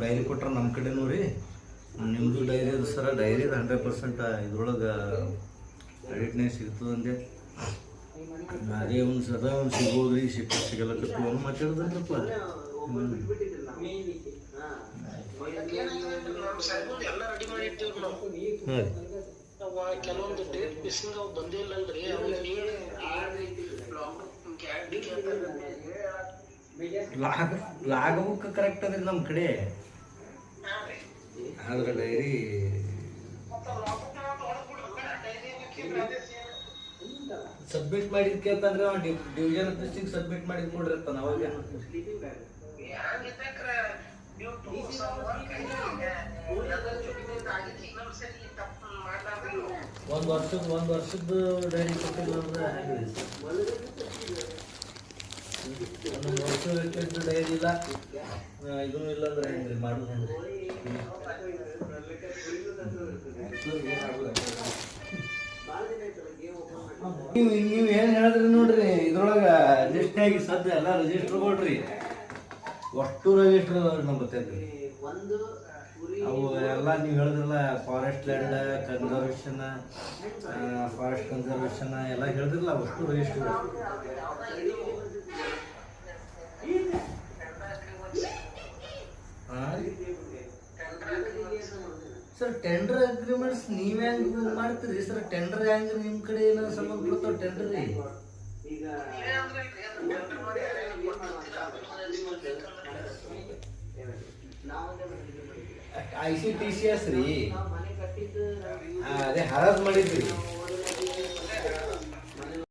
Dairy ಕೊಟ್ರ ನಮ್ಮ ಕಡೆನೂ ರೀ. ನಿಮ್ಮದು ಡೈರಿ ಅದು ಸರ, ಡೈರಿ 100% ಇದ್ರೊಳಗೆ ಕ್ರೆಡಿಟ್ನೇ ಸಿಗ್ತದಂದೆ. ಅದೇ ಒಂದು ಸದಾ ಒಂದು ಸಿಗ್ಬೋದು ರೀ, ಸಿಗಲಕ್ಕತ್ತು ಒಂದು ಮಾತಾಡಿದ್ರಪ್ಪ. ಕೆಲವೊಂದು ಡೇಟ್ ಮಿಸ್ಸಿಂಗ್ ಅವು ಬಂದೇ ಇಲ್ಲಲ್ರಿ. ಲಾಗ್ ಬುಕ್ ಕರೆಕ್ಟ್ ಅದ್ರಿ ನಮ್ಮ ಕಡೆ, ಆದ್ರೆ ಡೈರಿ ಸಬ್ಮಿಟ್ ಮಾಡಿದ್ ಕೇಳ್ತಾನ್ರಿ ಅವ. ಡಿವಿಷನ್ ಆಫೀಸಿಗೆ ಸಬ್ಮಿಟ್ ಮಾಡಿದ್ ಕೊಡ್ರಿರ್ತಾನ. ಅವಾಗ ಒಂದು ವರ್ಷದ ಡೈರಿ ಕೊಟ್ಟಿಲ್ಲ ಅಂದ್ರೆ ಒಂದೊಂದು ವರ್ಷ ಡೈರಿ ಇಲ್ಲ, ಇದೂ ಇಲ್ಲ ಅಂದ್ರೆ ಹೆಂಗ್ರಿ ಮಾಡೋದು? ಹೆಂಗ್ರಿ ನೀವು ಏನು ಹೇಳಿದ್ರಿ ನೋಡ್ರಿ, ಇದ್ರೊಳಗೆ ಲಿಸ್ಟ್ನಾಗಿ ಸದ್ಯ ಎಲ್ಲ ರಿಜಿಸ್ಟರ್ ಕೊಡ್ರಿ, ಅಷ್ಟು ರಿಜಿಸ್ಟರ್ ನಮ್ಗೆ ಗೊತ್ತೈತ್ರಿ. ಅವು ಎಲ್ಲ ನೀವು ಹೇಳಿದ್ರಲ್ಲ, forest land conservation, forest conservation ಎಲ್ಲ ಹೇಳಿದ್ರಲ್ಲ, ಅಷ್ಟು ರಿಜಿಸ್ಟರ್. ಸರ್ ಟೆಂಡರ್ ಅಗ್ರಿಮೆಂಟ್ಸ್ ನೀವ್ ಹೆಂಗ್ ಮಾಡ್ತೀರಿ ಸರ್? ಟೆಂಡರ್ ಹೆಂಗ್ ನಿಮ್ ಕಡೆ ಏನೋ ಸಂಬಂಧ ಬಿಡ್ತಾವ ಟೆಂಡರ್ ರೀ? ICTCS ರೀ, ಅದೇ ಹರಾಜ್ ಮಾಡಿದ್ರಿ.